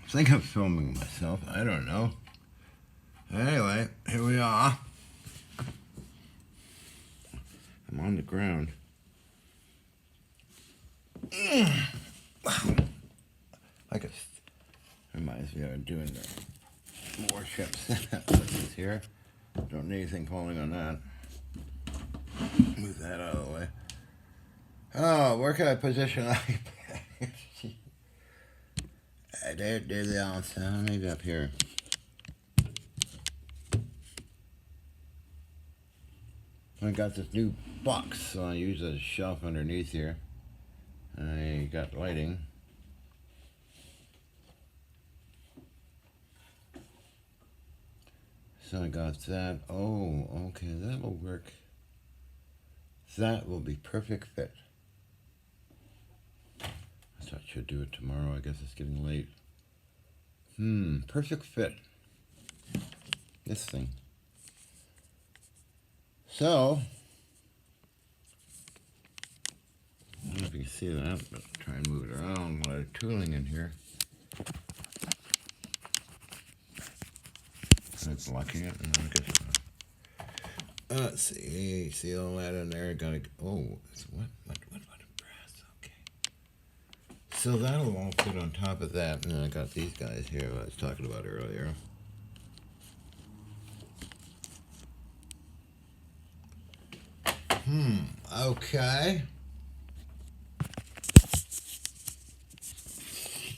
think I'm filming myself. I don't know. Anyway, here we are. I'm on the ground. I guess reminds me of doing the warships. This here. Don't need anything falling on that. Move that out of the way. Oh, where can I position iPad? There's the answer. Maybe up here. I got this new box, so I use a shelf underneath here. I got lighting. So I got that. Oh, okay, that will work. That will be perfect fit. I thought I should do it tomorrow. I guess it's getting late. Perfect fit. This thing. So, I don't know if you can see that, but try and move it around. A lot of tooling in here. I'm blocking it, and I guess. Let's see all that in there. Gotta. Oh, it's what brass? Okay. So that'll all fit on top of that, and then I got these guys here I was talking about earlier. Okay.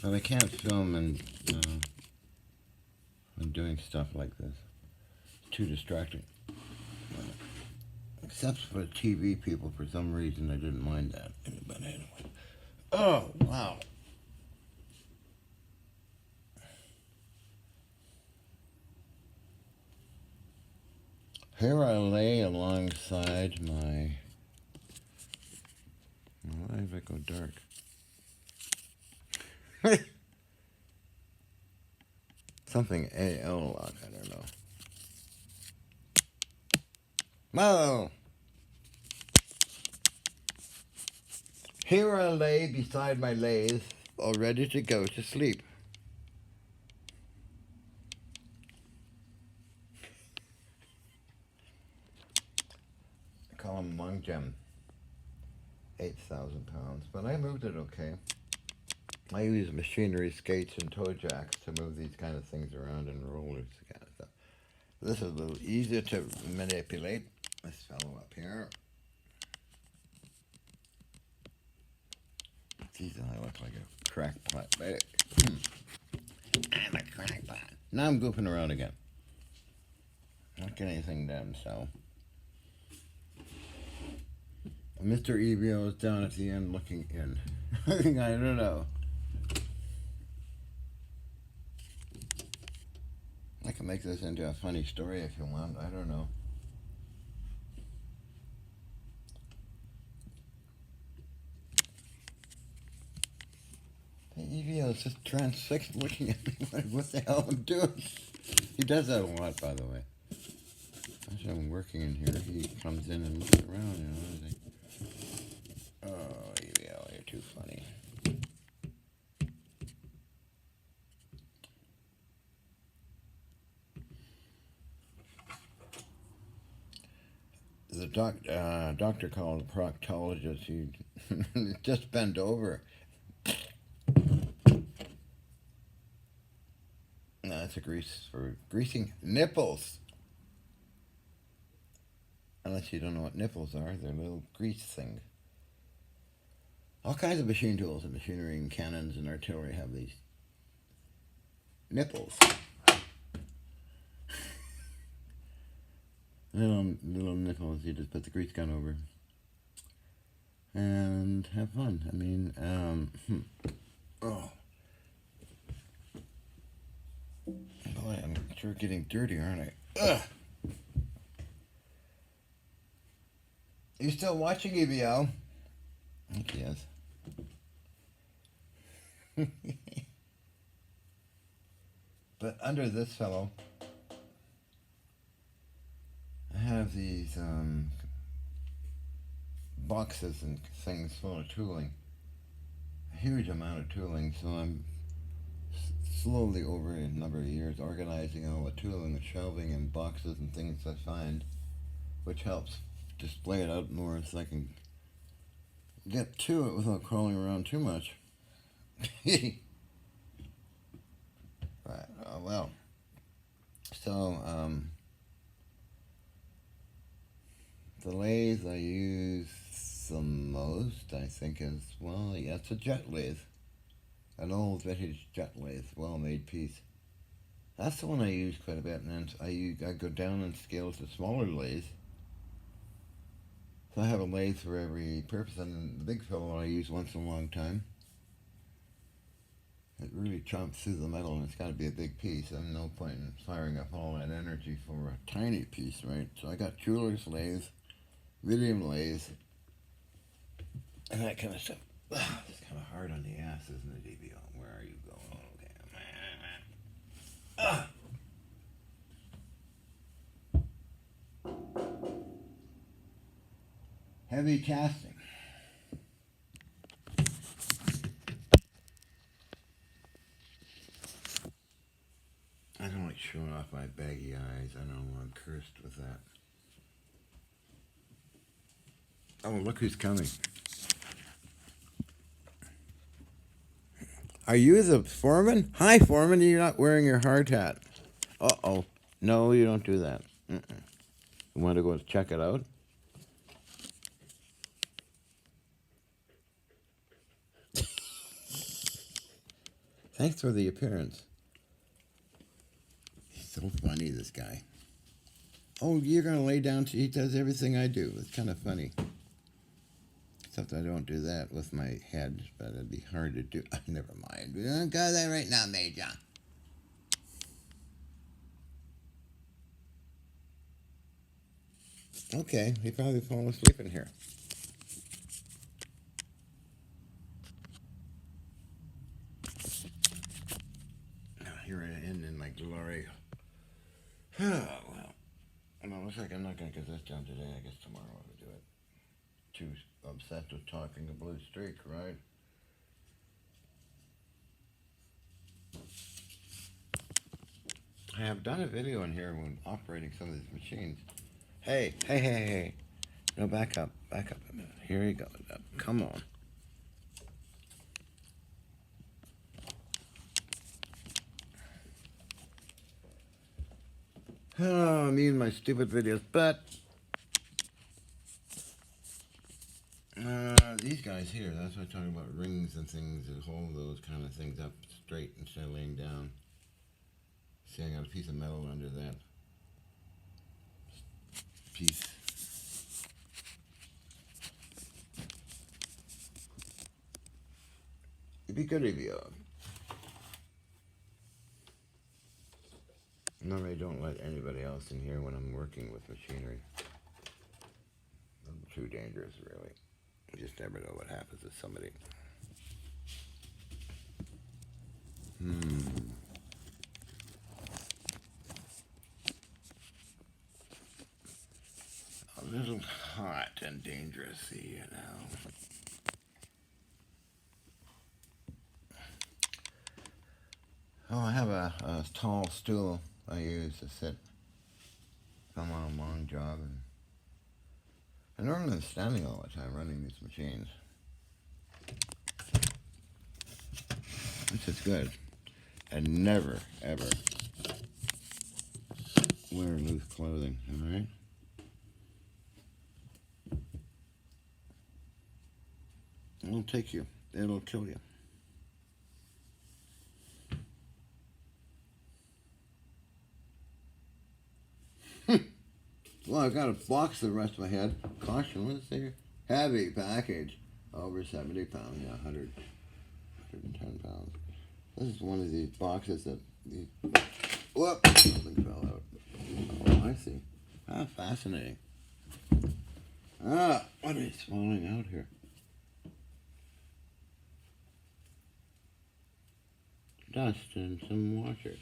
But I can't film and when doing stuff like this. It's too distracting. Except for TV people, for some reason, I didn't mind that. But anyway. Oh, wow. Here I lay alongside my... Why did I go dark? Something AL lock, I don't know. Whoa! Here I lay beside my lathe, all ready to go to sleep. I call him Long Gem. 8,000 pounds, but I moved it okay. I use machinery, skates, and toe jacks to move these kind of things around, and rollers kind of stuff. This is a little easier to manipulate. This fellow up here. Jesus, I look like a crackpot. I'm a crackpot. Now I'm goofing around again. Not getting anything done, so. Mr. EVO is down at the end looking in. I don't know. I can make this into a funny story if you want. I don't know. The EVO is just transfixed looking at me. What the hell I'm doing? He does that a lot, by the way. As I'm working in here, he comes in and looks around, you know. Oh, EVO, you're too funny. The doctor called a proctologist. He just bent over. No, that's a grease for greasing nipples. Unless you don't know what nipples are, they're little grease things. All kinds of machine tools and machinery and cannons and artillery have these nipples. Little nipples, you just put the grease gun over and have fun. I mean, oh. Boy, I'm sure getting dirty, aren't I? Ugh. You still watching EVO? I think he is. But under this fellow, I have these boxes and things full of tooling. A huge amount of tooling, so I'm slowly over a number of years organizing all the tooling and shelving and boxes and things I find, which helps display it out more so I can get to it without crawling around too much. Right. Well. So, the lathe I use the most, I think, is, well, yeah, it's a jet lathe. An old vintage jet lathe, well-made piece. That's the one I use quite a bit, and then I go down in scale to smaller lathes. So I have a lathe for every purpose, and the big fellow I use once in a long time. It really chomps through the metal, and it's got to be a big piece. There's no point in firing up all that energy for a tiny piece, right? So I got jeweler's lathe, medium lathe, and that kind of stuff. It's kind of hard on the ass, isn't it, DBO? Where are you going? Okay. Heavy casting. I don't like showing off my baggy eyes. I know I'm cursed with that. Oh, look who's coming. Are you the foreman? Hi, foreman. You're not wearing your hard hat. Uh-oh. No, you don't do that. You want to go check it out? Thanks for the appearance. He's so funny, this guy. Oh, you're going to lay down. He does everything I do. It's kind of funny. Except I don't do that with my head, but it'd be hard to do. Never mind. We don't go there right now, Major. Okay, he probably fallen asleep in here. Here I am in my glory. Oh, well. And it looks like I'm not going to get this done today. I guess tomorrow I'll do it. Too obsessed with talking a blue streak, right? I have done a video in here when operating some of these machines. Hey. No, back up a minute. Here you go. Come on. Oh, me and my stupid videos, but these guys here, that's what I'm talking about, rings and things, and hold those kind of things up straight instead of laying down. See, I got a piece of metal under that piece. It'd be good if you normally don't let anybody else in here when I'm working with machinery. Too dangerous, really. You just never know what happens with somebody. A little hot and dangerous, you know. Oh, I have a tall stool I use to sit if I'm on a long job. And normally I'm standing all the time running these machines. This is good. And never, ever wear loose clothing, alright? It'll take you. It'll kill you. Well, I've got a box the rest of my head. Caution, what is it here? Heavy package. Over 70 pounds. Yeah, 110 pounds. This is one of these boxes that... Whoop! Something fell out. Oh, I see. Ah, fascinating. Ah, what is falling out here? Dust and some washers.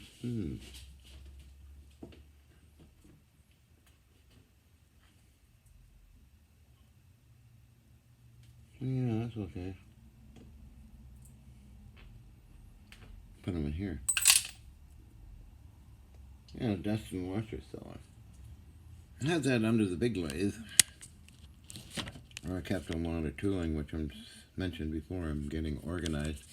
Yeah, that's okay. Put them in here. Yeah, dust and washer still on. I had that under the big lathe. Or I kept on one of the tooling, which I mentioned before. I'm getting organized.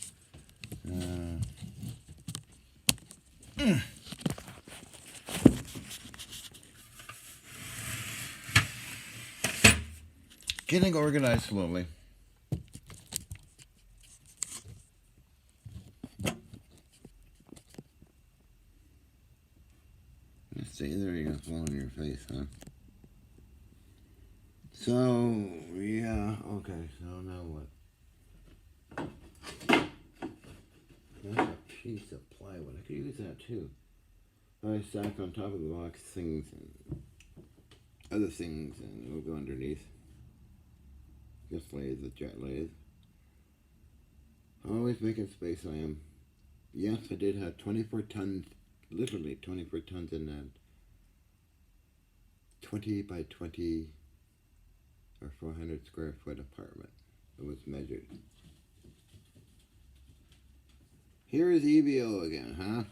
Getting organized slowly. Let's see, there you go, fall on your face, huh? So, yeah, okay, so now what? That's a piece of plywood. I could use that too. I stack on top of the box things and other things, and it will go underneath. This lathe, the jet lathe. Always making space, I am. Yes, I did have 24 tons, literally 24 tons in that 20 by 20 or 400 square foot apartment. It was measured. Here is EVO again, huh?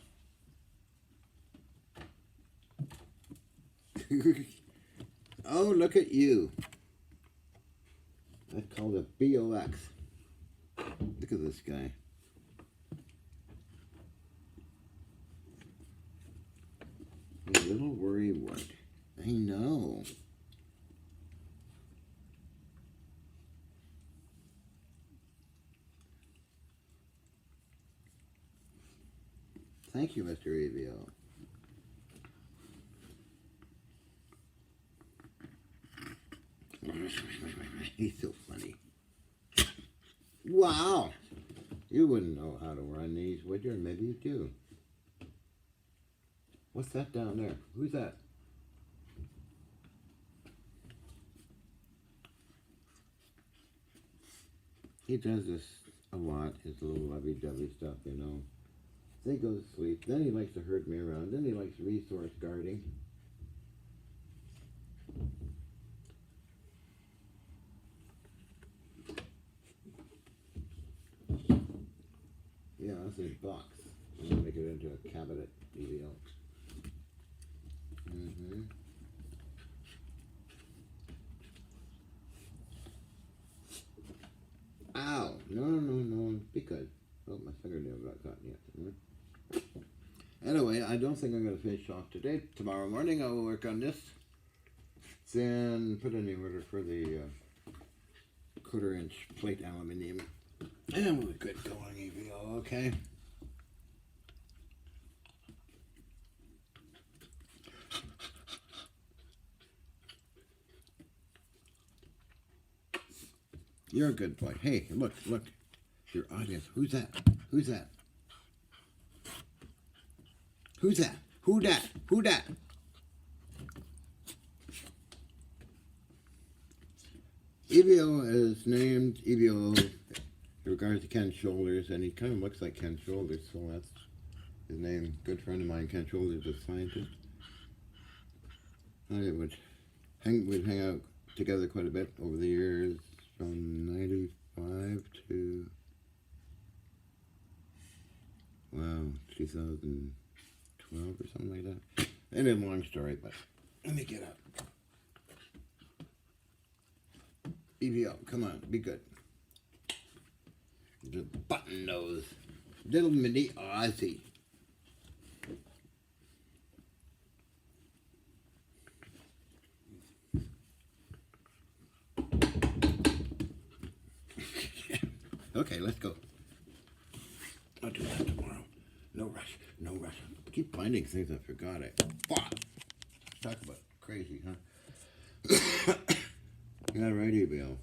Oh, look at you. That's called a BOX. Look at this guy. A little worrywart. I know. Thank you, Mr. EVO. He's so funny. Wow. You wouldn't know how to run these, would you? Maybe you do. What's that down there? Who's that? He does this a lot, his little lovey-dovey stuff, you know. Then he goes to sleep. Then he likes to herd me around. Then he likes resource guarding. Yeah, that's a box. I'm going to make it into a cabinet EVO. Ow! No. Be good. Oh, my fingernail got caught in it. Anyway, I don't think I'm going to finish off today. Tomorrow morning I will work on this. Then put in the order for the 1/4 inch plate aluminium. And we're good going, EVO, okay? You're a good boy. Hey, look. Your audience. Who's that? Who dat? EVO is named EVO in regards to Ken Shoulders, and he kind of looks like Ken Shoulders, so that's his name. Good friend of mine, Ken Shoulders, a scientist. We'd hang out together quite a bit over the years, from 95 to, wow, 2012 or something like that. Ain't a long story, but let me get up. EVO, come on, be good. The button nose. Little mini Aussie. Okay, let's go. I'll do that tomorrow. No rush. I keep finding things I forgot. Talk about crazy, huh? You got right, EVO.